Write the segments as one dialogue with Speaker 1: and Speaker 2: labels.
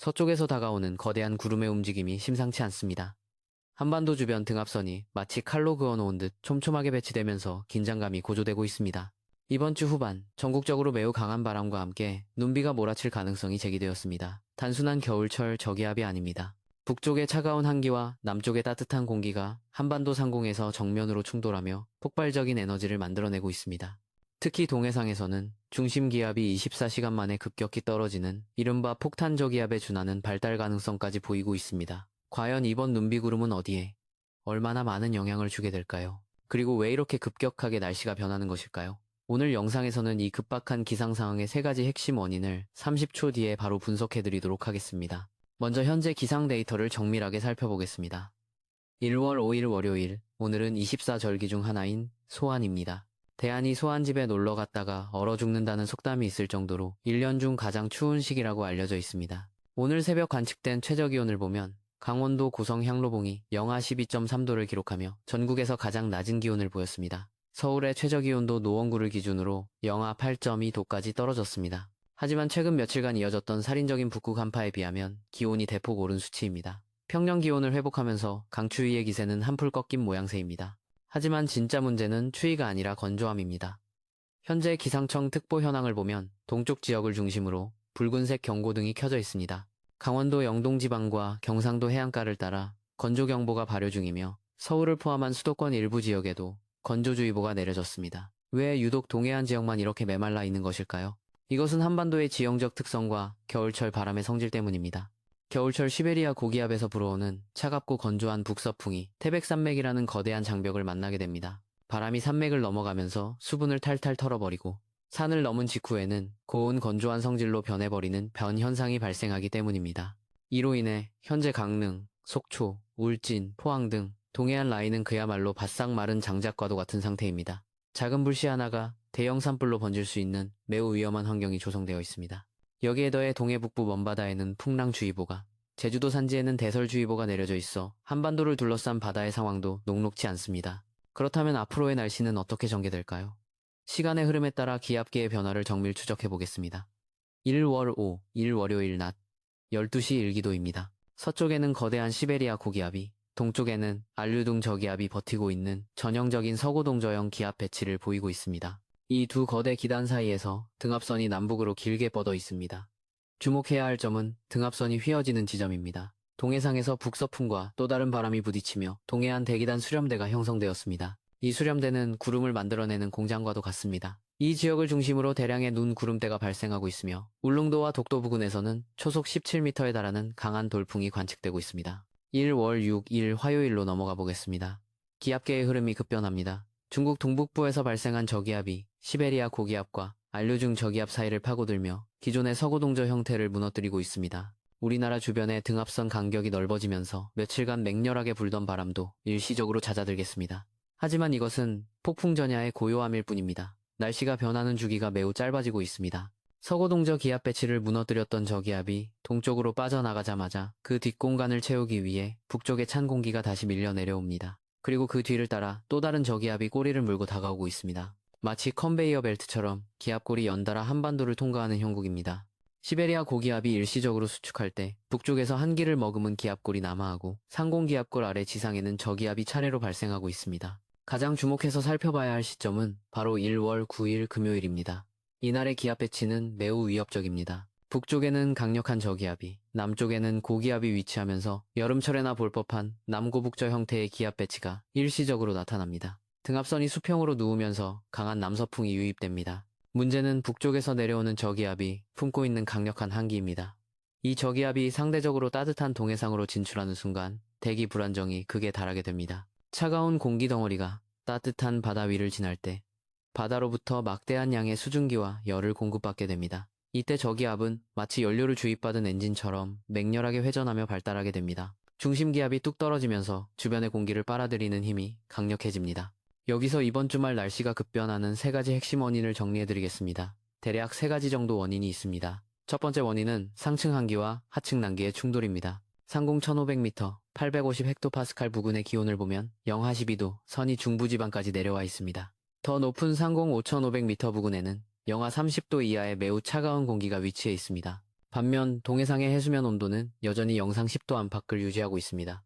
Speaker 1: 서쪽에서 다가오는 거대한 구름의 움직임이 심상치 않습니다. 한반도 주변 등압선이 마치 칼로 그어놓은 듯 촘촘하게 배치되면서 긴장감이 고조되고 있습니다. 이번 주 후반, 전국적으로 매우 강한 바람과 함께 눈비가 몰아칠 가능성이 제기되었습니다. 단순한 겨울철 저기압이 아닙니다. 북쪽의 차가운 한기와 남쪽의 따뜻한 공기가 한반도 상공에서 정면으로 충돌하며 폭발적인 에너지를 만들어내고 있습니다. 특히 동해상에서는 중심 기압이 24시간 만에 급격히 떨어지는 이른바 폭탄 저기압에 준하는 발달 가능성까지 보이고 있습니다. 과연 이번 눈비구름은 어디에 얼마나 많은 영향을 주게 될까요? 그리고 왜 이렇게 급격하게 날씨가 변하는 것일까요? 오늘 영상에서는 이 급박한 기상 상황의 세 가지 핵심 원인을 30초 뒤에 바로 분석해드리도록 하겠습니다. 먼저 현재 기상 데이터를 정밀하게 살펴보겠습니다. 1월 5일 월요일, 오늘은 24절기 중 하나인 소환입니다. 대한이 소환집에 놀러 갔다가 얼어 죽는다는 속담이 있을 정도로 1년 중 가장 추운 시기라고 알려져 있습니다. 오늘 새벽 관측된 최저기온을 보면 강원도 고성 향로봉이 영하 12.3도를 기록하며 전국에서 가장 낮은 기온을 보였습니다. 서울의 최저기온도 노원구를 기준으로 영하 8.2도까지 떨어졌습니다. 하지만 최근 며칠간 이어졌던 살인적인 북극 한파에 비하면 기온이 대폭 오른 수치입니다. 평년 기온을 회복하면서 강추위의 기세는 한풀 꺾인 모양새입니다. 하지만 진짜 문제는 추위가 아니라 건조함입니다. 현재 기상청 특보 현황을 보면 동쪽 지역을 중심으로 붉은색 경고등이 켜져 있습니다. 강원도 영동지방과 경상도 해안가를 따라 건조경보가 발효 중이며 서울을 포함한 수도권 일부 지역에도 건조주의보가 내려졌습니다. 왜 유독 동해안 지역만 이렇게 메말라 있는 것일까요? 이것은 한반도의 지형적 특성과 겨울철 바람의 성질 때문입니다. 겨울철 시베리아 고기압에서 불어오는 차갑고 건조한 북서풍이 태백산맥이라는 거대한 장벽을 만나게 됩니다. 바람이 산맥을 넘어가면서 수분을 탈탈 털어버리고 산을 넘은 직후에는 고온 건조한 성질로 변해버리는 변현상이 발생하기 때문입니다. 이로 인해 현재 강릉, 속초, 울진, 포항 등 동해안 라인은 그야말로 바싹 마른 장작과도 같은 상태입니다. 작은 불씨 하나가 대형 산불로 번질 수 있는 매우 위험한 환경이 조성되어 있습니다. 여기에 더해 동해 북부 먼바다에는 풍랑주의보가, 제주도 산지에는 대설주의보가 내려져 있어 한반도를 둘러싼 바다의 상황도 녹록지 않습니다. 그렇다면 앞으로의 날씨는 어떻게 전개될까요? 시간의 흐름에 따라 기압계의 변화를 정밀 추적해 보겠습니다. 1월 5, 일 월요일 낮 12시 일기도입니다. 서쪽에는 거대한 시베리아 고기압이, 동쪽에는 알류둥 저기압이 버티고 있는 전형적인 서고동저형 기압 배치를 보이고 있습니다. 이 두 거대 기단 사이에서 등압선이 남북으로 길게 뻗어 있습니다. 주목해야 할 점은 등압선이 휘어지는 지점입니다. 동해상에서 북서풍과 또 다른 바람이 부딪히며 동해안 대기단 수렴대가 형성되었습니다. 이 수렴대는 구름을 만들어내는 공장과도 같습니다. 이 지역을 중심으로 대량의 눈 구름대가 발생하고 있으며 울릉도와 독도 부근에서는 초속 17m에 달하는 강한 돌풍이 관측되고 있습니다. 1월 6일 화요일로 넘어가 보겠습니다. 기압계의 흐름이 급변합니다. 중국 동북부에서 발생한 저기압이 시베리아 고기압과 알류중 저기압 사이를 파고들며 기존의 서고동저 형태를 무너뜨리고 있습니다. 우리나라 주변의 등압선 간격이 넓어지면서 며칠간 맹렬하게 불던 바람도 일시적으로 잦아들겠습니다. 하지만 이것은 폭풍전야의 고요함일 뿐입니다. 날씨가 변하는 주기가 매우 짧아지고 있습니다. 서고동저 기압 배치를 무너뜨렸던 저기압이 동쪽으로 빠져나가자마자 그 뒷공간을 채우기 위해 북쪽의 찬 공기가 다시 밀려 내려옵니다. 그리고 그 뒤를 따라 또 다른 저기압이 꼬리를 물고 다가오고 있습니다. 마치 컨베이어 벨트처럼 기압골이 연달아 한반도를 통과하는 형국입니다. 시베리아 고기압이 일시적으로 수축할 때 북쪽에서 한기를 머금은 기압골이 남하하고 상공기압골 아래 지상에는 저기압이 차례로 발생하고 있습니다. 가장 주목해서 살펴봐야 할 시점은 바로 1월 9일 금요일입니다. 이날의 기압 배치는 매우 위협적입니다. 북쪽에는 강력한 저기압이, 남쪽에는 고기압이 위치하면서 여름철에나 볼 법한 남고북저 형태의 기압 배치가 일시적으로 나타납니다. 등압선이 수평으로 누우면서 강한 남서풍이 유입됩니다. 문제는 북쪽에서 내려오는 저기압이 품고 있는 강력한 한기입니다. 이 저기압이 상대적으로 따뜻한 동해상으로 진출하는 순간 대기 불안정이 극에 달하게 됩니다. 차가운 공기 덩어리가 따뜻한 바다 위를 지날 때 바다로부터 막대한 양의 수증기와 열을 공급받게 됩니다. 이때 저기압은 마치 연료를 주입받은 엔진처럼 맹렬하게 회전하며 발달하게 됩니다. 중심기압이 뚝 떨어지면서 주변의 공기를 빨아들이는 힘이 강력해집니다. 여기서 이번 주말 날씨가 급변하는 세 가지 핵심 원인을 정리해드리겠습니다. 대략 세 가지 정도 원인이 있습니다. 첫 번째 원인은 상층 한기와 하층 난기의 충돌입니다. 상공 1500m, 850헥토파스칼 부근의 기온을 보면 영하 12도, 선이 중부지방까지 내려와 있습니다. 더 높은 상공 5500m 부근에는 영하 30도 이하의 매우 차가운 공기가 위치해 있습니다. 반면 동해상의 해수면 온도는 여전히 영상 10도 안팎을 유지하고 있습니다.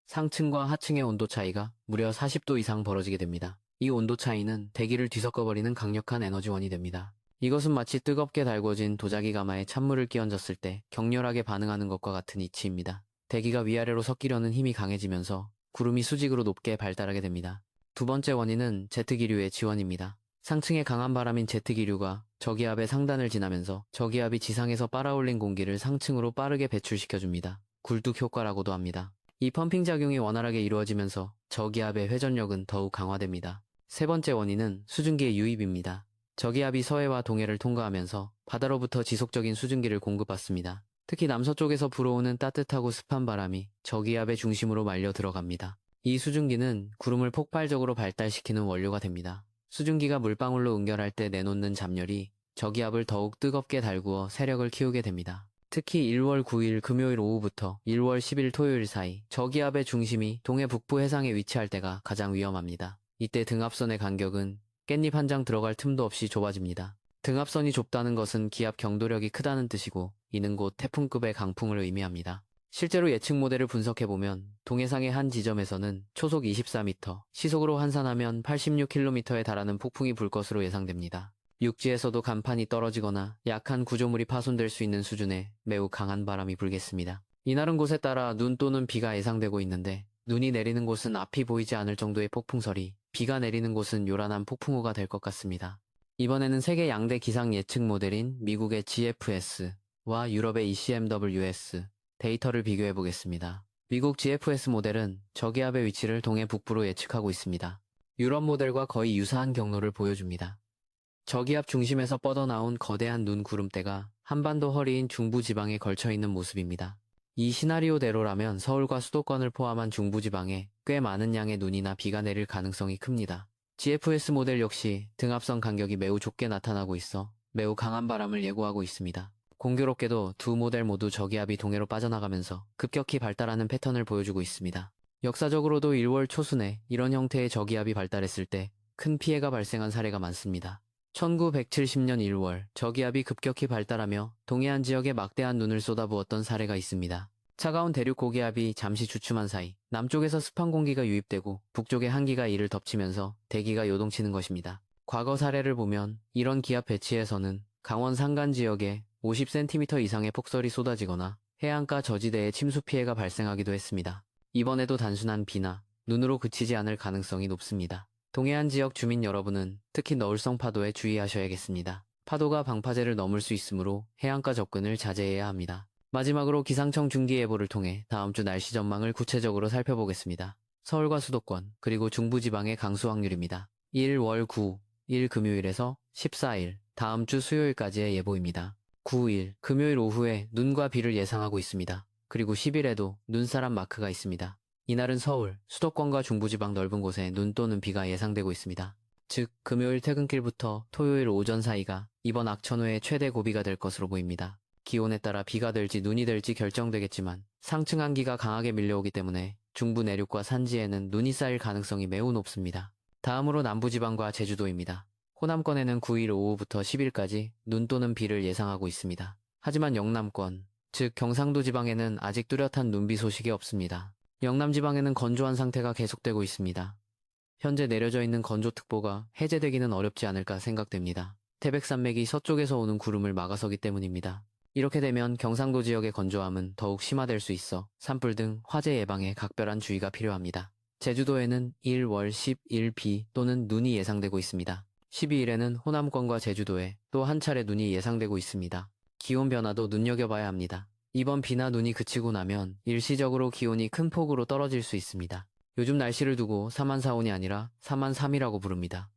Speaker 1: 상층과 하층의 온도 차이가 무려 40도 이상 벌어지게 됩니다. 이 온도 차이는 대기를 뒤섞어버리는 강력한 에너지원이 됩니다. 이것은 마치 뜨겁게 달궈진 도자기 가마에 찬물을 끼얹었을 때 격렬하게 반응하는 것과 같은 이치입니다. 대기가 위아래로 섞이려는 힘이 강해지면서 구름이 수직으로 높게 발달하게 됩니다. 두 번째 원인은 제트기류의 지원입니다. 상층의 강한 바람인 제트기류가 저기압의 상단을 지나면서 저기압이 지상에서 빨아올린 공기를 상층으로 빠르게 배출시켜줍니다. 굴뚝 효과라고도 합니다. 이 펌핑 작용이 원활하게 이루어지면서 저기압의 회전력은 더욱 강화됩니다. 세 번째 원인은 수증기의 유입입니다. 저기압이 서해와 동해를 통과하면서 바다로부터 지속적인 수증기를 공급받습니다. 특히 남서쪽에서 불어오는 따뜻하고 습한 바람이 저기압의 중심으로 말려 들어갑니다. 이 수증기는 구름을 폭발적으로 발달시키는 원료가 됩니다. 수증기가 물방울로 응결할 때 내놓는 잡열이 저기압을 더욱 뜨겁게 달구어 세력을 키우게 됩니다. 특히 1월 9일 금요일 오후부터 1월 10일 토요일 사이 저기압의 중심이 동해 북부 해상에 위치할 때가 가장 위험합니다. 이때 등압선의 간격은 깻잎 한 장 들어갈 틈도 없이 좁아집니다. 등압선이 좁다는 것은 기압 경도력이 크다는 뜻이고 이는 곧 태풍급의 강풍을 의미합니다. 실제로 예측 모델을 분석해보면 동해상의 한 지점에서는 초속 24m, 시속으로 환산하면 86km에 달하는 폭풍이 불 것으로 예상됩니다. 육지에서도 간판이 떨어지거나 약한 구조물이 파손될 수 있는 수준의 매우 강한 바람이 불겠습니다. 이날은 곳에 따라 눈 또는 비가 예상되고 있는데 눈이 내리는 곳은 앞이 보이지 않을 정도의 폭풍설이, 비가 내리는 곳은 요란한 폭풍우가 될 것 같습니다. 이번에는 세계 양대 기상 예측 모델인 미국의 GFS와 유럽의 ECMWS 데이터를 비교해 보겠습니다. 미국 GFS 모델은 저기압의 위치를 동해 북부로 예측하고 있습니다. 유럽 모델과 거의 유사한 경로를 보여줍니다. 저기압 중심에서 뻗어나온 거대한 눈 구름대가 한반도 허리인 중부지방에 걸쳐있는 모습입니다. 이 시나리오대로라면 서울과 수도권을 포함한 중부지방에 꽤 많은 양의 눈이나 비가 내릴 가능성이 큽니다. GFS 모델 역시 등압선 간격이 매우 좁게 나타나고 있어 매우 강한 바람을 예고하고 있습니다. 공교롭게도 두 모델 모두 저기압이 동해로 빠져나가면서 급격히 발달하는 패턴을 보여주고 있습니다. 역사적으로도 1월 초순에 이런 형태의 저기압이 발달했을 때 큰 피해가 발생한 사례가 많습니다. 1970년 1월 저기압이 급격히 발달하며 동해안 지역에 막대한 눈을 쏟아부었던 사례가 있습니다. 차가운 대륙 고기압이 잠시 주춤한 사이 남쪽에서 습한 공기가 유입되고 북쪽의 한기가 이를 덮치면서 대기가 요동치는 것입니다. 과거 사례를 보면 이런 기압 배치에서는 강원 산간 지역에 50cm 이상의 폭설이 쏟아지거나 해안가 저지대에 침수 피해가 발생하기도 했습니다. 이번에도 단순한 비나 눈으로 그치지 않을 가능성이 높습니다. 동해안 지역 주민 여러분은 특히 너울성 파도에 주의하셔야겠습니다. 파도가 방파제를 넘을 수 있으므로 해안가 접근을 자제해야 합니다. 마지막으로 기상청 중기예보를 통해 다음 주 날씨 전망을 구체적으로 살펴보겠습니다. 서울과 수도권 그리고 중부지방의 강수 확률입니다. 1월 9, 일 금요일에서 14일 다음 주 수요일까지의 예보입니다. 9일 금요일 오후에 눈과 비를 예상하고 있습니다. 그리고 10일에도 눈사람 마크가 있습니다. 이날은 서울, 수도권과 중부지방 넓은 곳에 눈 또는 비가 예상되고 있습니다. 즉, 금요일 퇴근길부터 토요일 오전 사이가 이번 악천후의 최대 고비가 될 것으로 보입니다. 기온에 따라 비가 될지 눈이 될지 결정되겠지만 상층 한기가 강하게 밀려오기 때문에 중부 내륙과 산지에는 눈이 쌓일 가능성이 매우 높습니다. 다음으로 남부지방과 제주도입니다. 호남권에는 9일 오후부터 10일까지 눈 또는 비를 예상하고 있습니다. 하지만 영남권, 즉 경상도 지방에는 아직 뚜렷한 눈비 소식이 없습니다. 영남 지방에는 건조한 상태가 계속되고 있습니다. 현재 내려져 있는 건조특보가 해제되기는 어렵지 않을까 생각됩니다. 태백산맥이 서쪽에서 오는 구름을 막아서기 때문입니다. 이렇게 되면 경상도 지역의 건조함은 더욱 심화될 수 있어 산불 등 화재 예방에 각별한 주의가 필요합니다. 제주도에는 1월 10일 비 또는 눈이 예상되고 있습니다. 12일에는 호남권과 제주도에 또 한 차례 눈이 예상되고 있습니다. 기온 변화도 눈여겨봐야 합니다. 이번 비나 눈이 그치고 나면 일시적으로 기온이 큰 폭으로 떨어질 수 있습니다. 요즘 날씨를 두고 4만4온이 아니라 4만3이라고 부릅니다.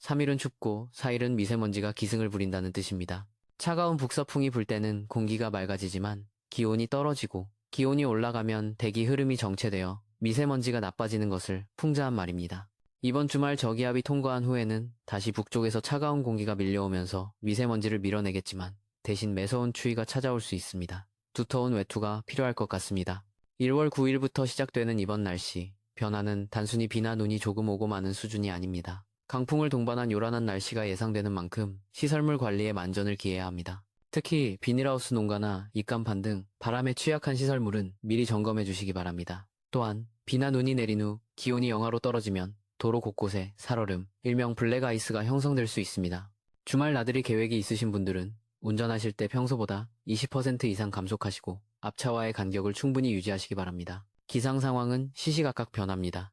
Speaker 1: 3일은 춥고 4일은 미세먼지가 기승을 부린다는 뜻입니다. 차가운 북서풍이 불 때는 공기가 맑아지지만 기온이 떨어지고 기온이 올라가면 대기 흐름이 정체되어 미세먼지가 나빠지는 것을 풍자한 말입니다. 이번 주말 저기압이 통과한 후에는 다시 북쪽에서 차가운 공기가 밀려오면서 미세먼지를 밀어내겠지만 대신 매서운 추위가 찾아올 수 있습니다. 두터운 외투가 필요할 것 같습니다. 1월 9일부터 시작되는 이번 날씨, 변화는 단순히 비나 눈이 조금 오고 마는 수준이 아닙니다. 강풍을 동반한 요란한 날씨가 예상되는 만큼 시설물 관리에 만전을 기해야 합니다. 특히 비닐하우스 농가나 입간판 등 바람에 취약한 시설물은 미리 점검해 주시기 바랍니다. 또한 비나 눈이 내린 후 기온이 영하로 떨어지면 도로 곳곳에 살얼음, 일명 블랙아이스가 형성될 수 있습니다. 주말 나들이 계획이 있으신 분들은 운전하실 때 평소보다 20% 이상 감속하시고 앞차와의 간격을 충분히 유지하시기 바랍니다. 기상 상황은 시시각각 변합니다.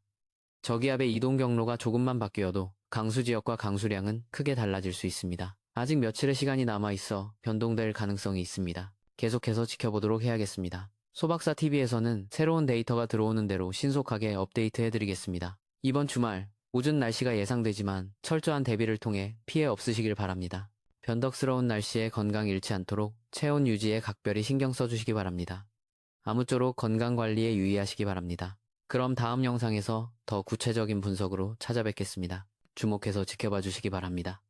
Speaker 1: 저기압의 이동 경로가 조금만 바뀌어도 강수 지역과 강수량은 크게 달라질 수 있습니다. 아직 며칠의 시간이 남아있어 변동될 가능성이 있습니다. 계속해서 지켜보도록 해야겠습니다. 소박사TV에서는 새로운 데이터가 들어오는 대로 신속하게 업데이트해드리겠습니다. 이번 주말 우준 날씨가 예상되지만 철저한 대비를 통해 피해 없으시길 바랍니다. 변덕스러운 날씨에 건강 잃지 않도록 체온 유지에 각별히 신경 써주시기 바랍니다. 아무쪼록 건강관리에 유의하시기 바랍니다. 그럼 다음 영상에서 더 구체적인 분석으로 찾아뵙겠습니다. 주목해서 지켜봐 주시기 바랍니다.